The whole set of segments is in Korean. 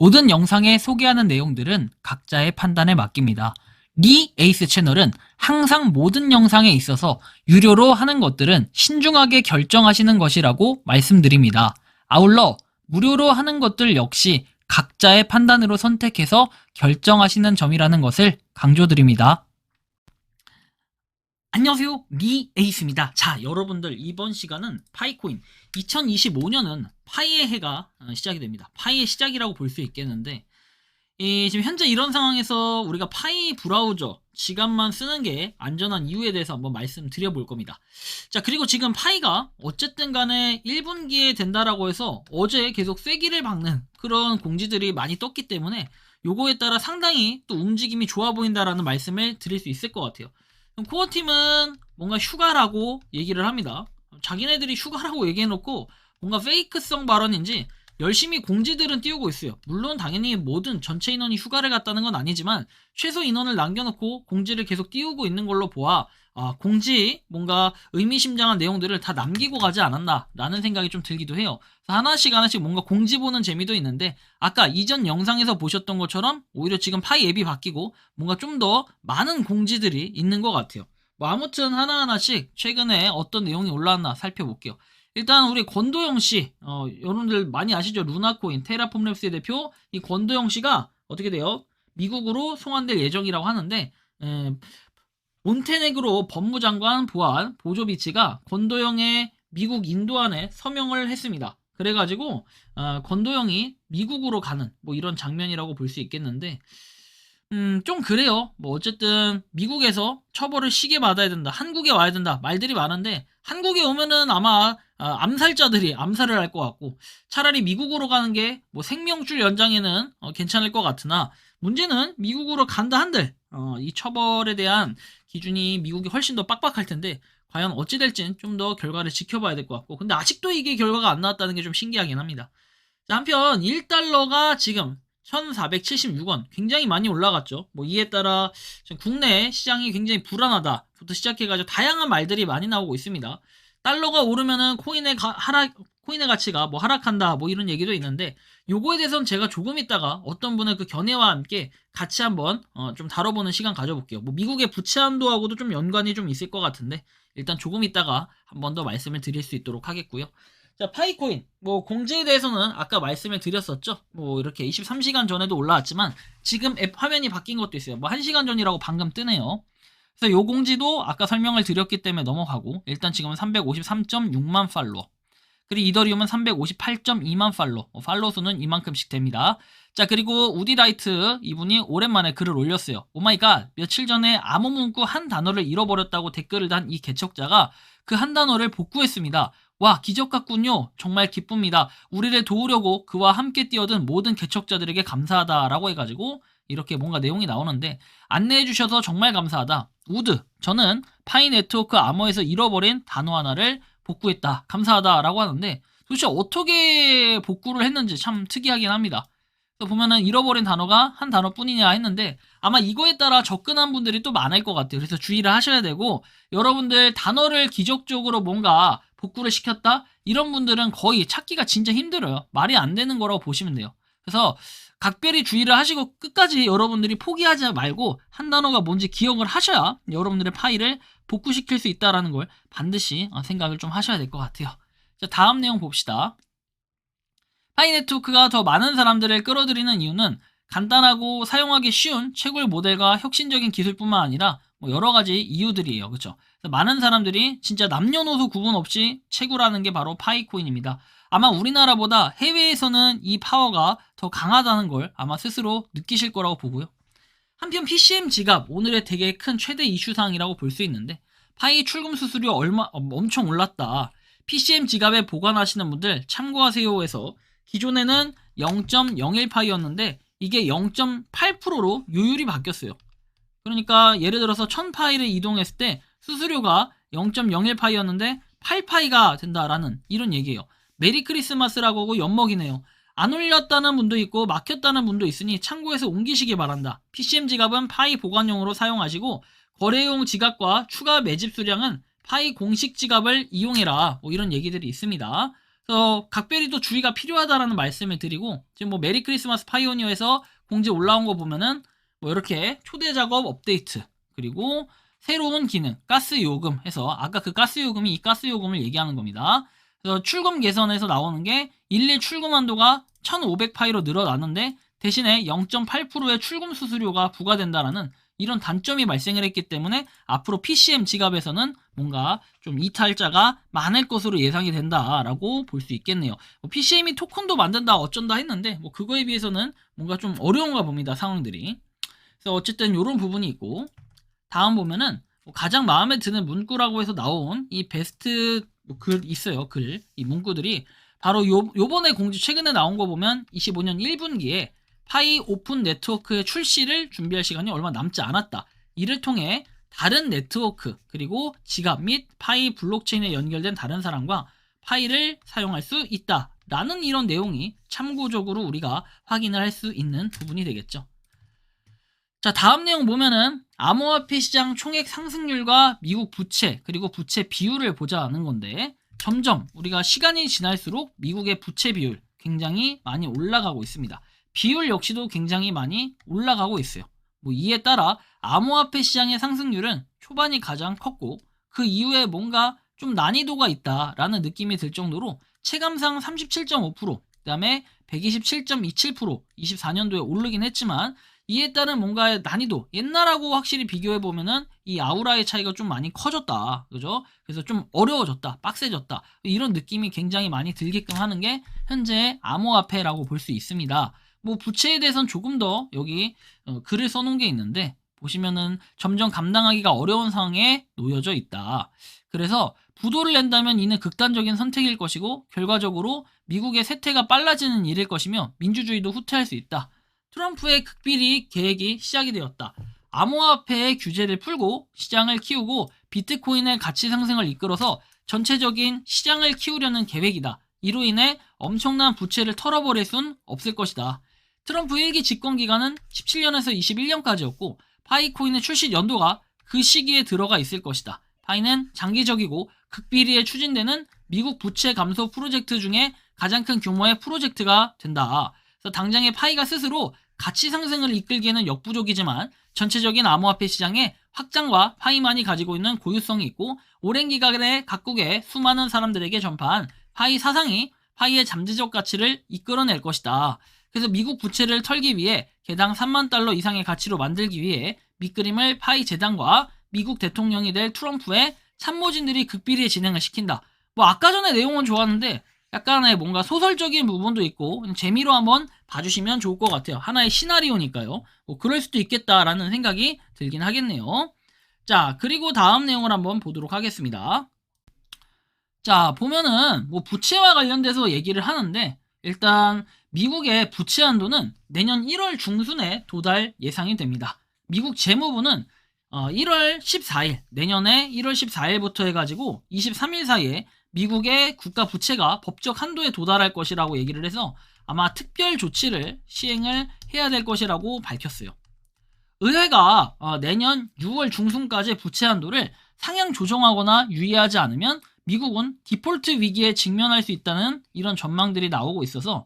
모든 영상에 소개하는 내용들은 각자의 판단에 맡깁니다. 리 에이스 채널은 항상 모든 영상에 있어서 유료로 하는 것들은 신중하게 결정하시는 것이라고 말씀드립니다. 아울러 무료로 하는 것들 역시 각자의 판단으로 선택해서 결정하시는 점이라는 것을 강조드립니다. 안녕하세요, 리 에이스입니다. 자, 여러분들 이번 시간은 파이코인 2025년은 파이의 해가 시작이 됩니다. 파이의 시작이라고 볼 수 있겠는데 지금 현재 이런 상황에서 우리가 파이 브라우저 지갑만 쓰는 게 안전한 이유에 대해서 한번 말씀드려 볼 겁니다. 자, 그리고 지금 파이가 어쨌든 간에 1분기에 된다라고 해서 어제 계속 쐐기를 박는 그런 공지들이 많이 떴기 때문에 요거에 따라 상당히 또 움직임이 좋아 보인다라는 말씀을 드릴 수 있을 것 같아요. 코어팀은 뭔가 휴가라고 얘기를 합니다. 자기네들이 휴가라고 얘기해놓고 뭔가 페이크성 발언인지 열심히 공지들은 띄우고 있어요. 물론 당연히 모든 전체 인원이 휴가를 갔다는 건 아니지만 최소 인원을 남겨놓고 공지를 계속 띄우고 있는 걸로 보아 공지 뭔가 의미심장한 내용들을 다 남기고 가지 않았나 라는 생각이 좀 들기도 해요. 하나씩 뭔가 공지 보는 재미도 있는데 아까 이전 영상에서 보셨던 것처럼 오히려 지금 파이 앱이 바뀌고 뭔가 좀 더 많은 공지들이 있는 것 같아요. 뭐 아무튼 하나하나씩 최근에 어떤 내용이 올라왔나 살펴볼게요. 일단 우리 권도영 씨, 여러분들 많이 아시죠? 루나코인, 테라폼 랩스의 대표 이 권도영 씨가 어떻게 돼요? 미국으로 송환될 예정이라고 하는데 몬테네그로 법무장관 보안 보조비치가 권도영의 미국 인도안에 서명을 했습니다. 그래가지고 권도영이 미국으로 가는 뭐 이런 장면이라고 볼 수 있겠는데 좀 그래요. 뭐 어쨌든 미국에서 처벌을 시게 받아야 된다. 한국에 와야 된다. 말들이 많은데 한국에 오면은 아마 암살자들이 암살을 할 것 같고 차라리 미국으로 가는 게 뭐 생명줄 연장에는 괜찮을 것 같으나 문제는 미국으로 간다 한들 이 처벌에 대한 기준이 미국이 훨씬 더 빡빡할 텐데 과연 어찌 될진 좀 더 결과를 지켜봐야 될 것 같고 근데 아직도 이게 결과가 안 나왔다는 게 좀 신기하긴 합니다. 자, 한편 1달러가 지금 1476원 굉장히 많이 올라갔죠. 뭐 이에 따라 국내 시장이 굉장히 불안하다부터 시작해가지고 다양한 말들이 많이 나오고 있습니다. 달러가 오르면은 코인의 가치가 뭐 하락한다 뭐 이런 얘기도 있는데 요거에 대해서는 제가 조금 있다가 어떤 분의 그 견해와 함께 같이 한번 좀 다뤄보는 시간 가져볼게요. 뭐 미국의 부채 한도하고도 좀 연관이 좀 있을 것 같은데 일단 조금 있다가 한 번 더 말씀을 드릴 수 있도록 하겠고요. 자, 파이코인 뭐 공지에 대해서는 아까 말씀을 드렸었죠. 뭐 이렇게 23시간 전에도 올라왔지만 지금 앱 화면이 바뀐 것도 있어요. 뭐 1시간 전이라고 방금 뜨네요. 그래서 요 공지도 아까 설명을 드렸기 때문에 넘어가고 일단 지금은 353.6만 팔로워 그리고 이더리움은 358.2만 팔로워 수는 이만큼씩 됩니다. 자, 그리고 우디라이트 이분이 오랜만에 글을 올렸어요. 오마이갓, 며칠 전에 암호 문구 한 단어를 잃어버렸다고 댓글을 단 이 개척자가 그 한 단어를 복구했습니다. 와, 기적 같군요. 정말 기쁩니다. 우리를 도우려고 그와 함께 뛰어든 모든 개척자들에게 감사하다라고 해가지고 이렇게 뭔가 내용이 나오는데 안내해주셔서 정말 감사하다. 우드, 저는 파이 네트워크 암호에서 잃어버린 단어 하나를 복구했다. 감사하다라고 하는데 도대체 어떻게 복구를 했는지 참 특이하긴 합니다. 그래서 보면은 잃어버린 단어가 한 단어뿐이냐 했는데 아마 이거에 따라 접근한 분들이 또 많을 것 같아요. 그래서 주의를 하셔야 되고 여러분들 단어를 기적적으로 뭔가 복구를 시켰다? 이런 분들은 거의 찾기가 진짜 힘들어요. 말이 안 되는 거라고 보시면 돼요. 그래서 각별히 주의를 하시고 끝까지 여러분들이 포기하지 말고 한 단어가 뭔지 기억을 하셔야 여러분들의 파일을 복구시킬 수 있다는 걸 반드시 생각을 좀 하셔야 될 것 같아요. 자, 다음 내용 봅시다. 파이 네트워크가 더 많은 사람들을 끌어들이는 이유는 간단하고 사용하기 쉬운 채굴 모델과 혁신적인 기술뿐만 아니라 뭐 여러 가지 이유들이에요. 그렇죠? 많은 사람들이 진짜 남녀노소 구분 없이 채굴하는 게 바로 파이코인입니다. 아마 우리나라보다 해외에서는 이 파워가 더 강하다는 걸 아마 스스로 느끼실 거라고 보고요. 한편 PCM 지갑, 오늘의 되게 큰 최대 이슈사항이라고 볼 수 있는데 파이 출금 수수료 엄청 올랐다. PCM 지갑에 보관하시는 분들 참고하세요 해서 기존에는 0.01파이였는데 이게 0.8%로 요율이 바뀌었어요. 그러니까 예를 들어서 1000파이를 이동했을 때 수수료가 0.01파이였는데 8파이가 된다라는 이런 얘기예요. 메리 크리스마스라고 하고 엿먹이네요. 안 올렸다는 분도 있고 막혔다는 분도 있으니 참고해서 옮기시기 바란다. PCM 지갑은 파이 보관용으로 사용하시고 거래용 지갑과 추가 매집 수량은 파이 공식 지갑을 이용해라. 뭐 이런 얘기들이 있습니다. 그래서 각별히 또 주의가 필요하다라는 말씀을 드리고, 지금 뭐 메리 크리스마스 파이오니어에서 공지 올라온 거 보면은 뭐 이렇게 초대 작업 업데이트, 그리고 새로운 기능 가스 요금 해서, 아까 그 가스 요금이 이 가스 요금을 얘기하는 겁니다. 그래서 출금 개선에서 나오는 게 일일 출금 한도가 1,500파이로 늘어났는데 대신에 0.8%의 출금 수수료가 부과된다라는 이런 단점이 발생을 했기 때문에 앞으로 PCM 지갑에서는 뭔가 좀 이탈자가 많을 것으로 예상이 된다라고 볼 수 있겠네요. PCM이 토큰도 만든다 어쩐다 했는데 뭐 그거에 비해서는 뭔가 좀 어려운가 봅니다, 상황들이. 그래서 어쨌든 이런 부분이 있고, 다음 보면은 가장 마음에 드는 문구라고 해서 나온 이 베스트 글 있어요. 글, 이 문구들이 바로 요번에 공지 최근에 나온 거 보면 25년 1분기에 파이 오픈 네트워크의 출시를 준비할 시간이 얼마 남지 않았다. 이를 통해 다른 네트워크 그리고 지갑 및 파이 블록체인에 연결된 다른 사람과 파이를 사용할 수 있다 라는 이런 내용이 참고적으로 우리가 확인을 할 수 있는 부분이 되겠죠. 자, 다음 내용 보면은 암호화폐 시장 총액 상승률과 미국 부채 그리고 부채 비율을 보자는 건데, 점점 우리가 시간이 지날수록 미국의 부채 비율 굉장히 많이 올라가고 있습니다. 비율 역시도 굉장히 많이 올라가고 있어요. 뭐 이에 따라 암호화폐 시장의 상승률은 초반이 가장 컸고 그 이후에 뭔가 좀 난이도가 있다라는 느낌이 들 정도로 체감상 37.5%, 그 다음에 127.27% 24년도에 오르긴 했지만, 이에 따른 뭔가의 난이도, 옛날하고 확실히 비교해보면은 이 아우라의 차이가 좀 많이 커졌다. 그죠? 그래서 좀 어려워졌다. 빡세졌다. 이런 느낌이 굉장히 많이 들게끔 하는 게 현재 암호화폐라고 볼 수 있습니다. 뭐 부채에 대해서는 조금 더 여기 글을 써놓은 게 있는데, 보시면은 점점 감당하기가 어려운 상황에 놓여져 있다. 그래서 부도를 낸다면 이는 극단적인 선택일 것이고 결과적으로 미국의 쇠퇴가 빨라지는 일일 것이며 민주주의도 후퇴할 수 있다. 트럼프의 극비리 계획이 시작이 되었다. 암호화폐의 규제를 풀고 시장을 키우고 비트코인의 가치 상승을 이끌어서 전체적인 시장을 키우려는 계획이다. 이로 인해 엄청난 부채를 털어버릴 순 없을 것이다. 트럼프 1기 집권기간은 17년에서 21년까지였고 파이코인의 출시 연도가 그 시기에 들어가 있을 것이다. 파이는 장기적이고 극비리에 추진되는 미국 부채 감소 프로젝트 중에 가장 큰 규모의 프로젝트가 된다. 그래서 당장의 파이가 스스로 가치 상승을 이끌기에는 역부족이지만 전체적인 암호화폐 시장의 확장과 파이만이 가지고 있는 고유성이 있고 오랜 기간에 각국의 수많은 사람들에게 전파한 파이 사상이 파이의 잠재적 가치를 이끌어낼 것이다. 그래서 미국 부채를 털기 위해 개당 3만 달러 이상의 가치로 만들기 위해 밑그림을 파이 재단과 미국 대통령이 될 트럼프의 참모진들이 극비리에 진행을 시킨다. 뭐 아까 전에 내용은 좋았는데 약간의 뭔가 소설적인 부분도 있고 재미로 한번 봐주시면 좋을 것 같아요. 하나의 시나리오니까요. 뭐 그럴 수도 있겠다라는 생각이 들긴 하겠네요. 자, 그리고 다음 내용을 한번 보도록 하겠습니다. 자, 보면은 뭐 부채와 관련돼서 얘기를 하는데, 일단 미국의 부채 한도는 내년 1월 중순에 도달 예상이 됩니다. 미국 재무부는 1월 14일, 내년에 1월 14일부터 해가지고 23일 사이에 미국의 국가 부채가 법적 한도에 도달할 것이라고 얘기를 해서 아마 특별 조치를 시행을 해야 될 것이라고 밝혔어요. 의회가 내년 6월 중순까지 부채 한도를 상향 조정하거나 유예하지 않으면 미국은 디폴트 위기에 직면할 수 있다는 이런 전망들이 나오고 있어서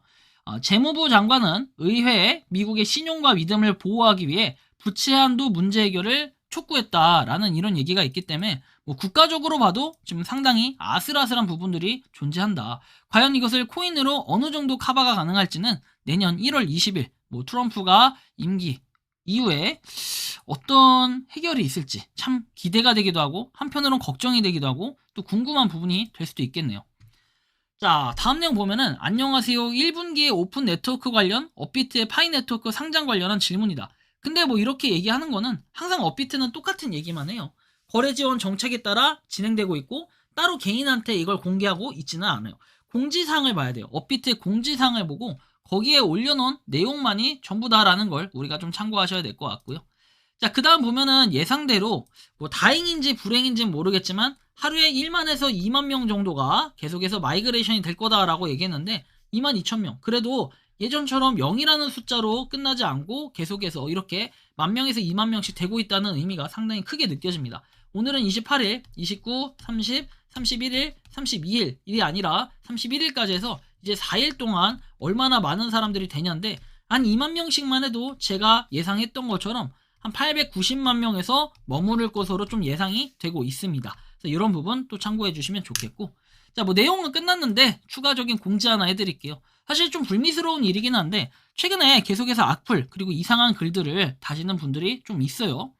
재무부 장관은 의회에 미국의 신용과 믿음을 보호하기 위해 부채 한도 문제 해결을 촉구했다라는 이런 얘기가 있기 때문에 뭐 국가적으로 봐도 지금 상당히 아슬아슬한 부분들이 존재한다. 과연 이것을 코인으로 어느 정도 커버가 가능할지는 내년 1월 20일 뭐 트럼프가 임기 이후에 어떤 해결이 있을지 참 기대가 되기도 하고 한편으로는 걱정이 되기도 하고 또 궁금한 부분이 될 수도 있겠네요. 자, 다음 내용 보면은 안녕하세요 1분기의 오픈 네트워크 관련 업비트의 파이 네트워크 상장 관련한 질문이다. 근데 뭐 이렇게 얘기하는 거는 항상 업비트는 똑같은 얘기만 해요. 거래 지원 정책에 따라 진행되고 있고 따로 개인한테 이걸 공개하고 있지는 않아요. 공지사항을 봐야 돼요. 업비트의 공지사항을 보고 거기에 올려놓은 내용만이 전부다라는 걸 우리가 좀 참고하셔야 될 것 같고요. 자, 그 다음 보면은 예상대로 뭐 다행인지 불행인지는 모르겠지만 하루에 1만에서 2만 명 정도가 계속해서 마이그레이션이 될 거다라고 얘기했는데 2만 2천 명. 그래도 예전처럼 0이라는 숫자로 끝나지 않고 계속해서 이렇게 10,000명에서 20,000명씩 되고 있다는 의미가 상당히 크게 느껴집니다. 오늘은 28일, 29, 30, 31일, 32일 일이 아니라 31일까지 해서 이제 4일 동안 얼마나 많은 사람들이 되냐인데, 한 20,000명씩만 해도 제가 예상했던 것처럼 한 890만 명에서 머무를 것으로 좀 예상이 되고 있습니다. 그래서 이런 부분 또 참고해 주시면 좋겠고, 자, 뭐 내용은 끝났는데 추가적인 공지 하나 해드릴게요. 사실 좀 불미스러운 일이긴 한데 최근에 계속해서 악플 그리고 이상한 글들을 다시는 분들이 좀 있어요.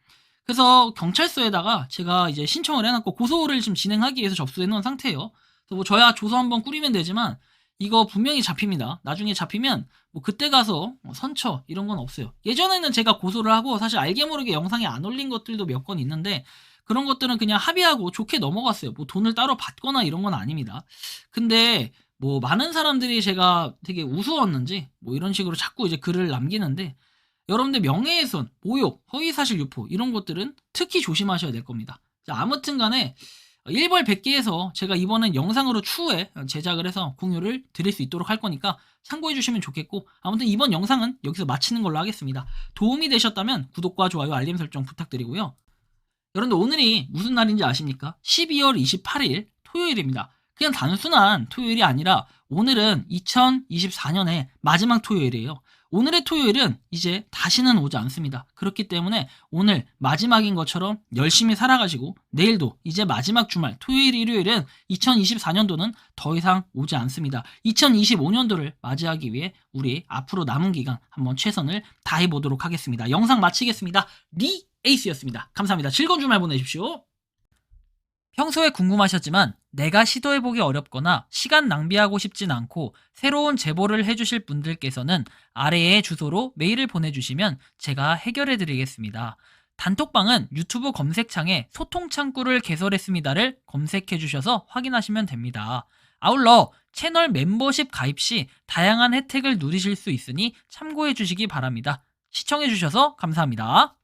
그래서 경찰서에다가 제가 이제 신청을 해놨고 고소를 지금 진행하기 위해서 접수해 놓은 상태예요. 그래서 뭐 저야 조서 한번 꾸리면 되지만 이거 분명히 잡힙니다. 나중에 잡히면 뭐 그때 가서 선처 이런 건 없어요. 예전에는 제가 고소를 하고 사실 알게 모르게 영상에 안 올린 것들도 몇 건 있는데 그런 것들은 그냥 합의하고 좋게 넘어갔어요. 뭐 돈을 따로 받거나 이런 건 아닙니다. 근데 뭐 많은 사람들이 제가 되게 우스웠는지 뭐 이런 식으로 자꾸 이제 글을 남기는데, 여러분들 명예훼손, 모욕, 허위사실 유포 이런 것들은 특히 조심하셔야 될 겁니다. 자, 아무튼 간에 1벌 100개에서 제가 이번엔 영상으로 추후에 제작을 해서 공유를 드릴 수 있도록 할 거니까 참고해 주시면 좋겠고, 아무튼 이번 영상은 여기서 마치는 걸로 하겠습니다. 도움이 되셨다면 구독과 좋아요, 알림 설정 부탁드리고요. 여러분들 오늘이 무슨 날인지 아십니까? 12월 28일 토요일입니다. 그냥 단순한 토요일이 아니라 오늘은 2024년의 마지막 토요일이에요. 오늘의 토요일은 이제 다시는 오지 않습니다. 그렇기 때문에 오늘 마지막인 것처럼 열심히 살아가시고 내일도 이제 마지막 주말 토요일 일요일은 2024년도는 더 이상 오지 않습니다. 2025년도를 맞이하기 위해 우리 앞으로 남은 기간 한번 최선을 다해보도록 하겠습니다. 영상 마치겠습니다. 에이스였습니다. 감사합니다. 즐거운 주말 보내십시오. 평소에 궁금하셨지만 내가 시도해보기 어렵거나 시간 낭비하고 싶진 않고 새로운 제보를 해주실 분들께서는 아래의 주소로 메일을 보내주시면 제가 해결해드리겠습니다. 단톡방은 유튜브 검색창에 소통창구를 개설했습니다를 검색해주셔서 확인하시면 됩니다. 아울러 채널 멤버십 가입 시 다양한 혜택을 누리실 수 있으니 참고해주시기 바랍니다. 시청해주셔서 감사합니다.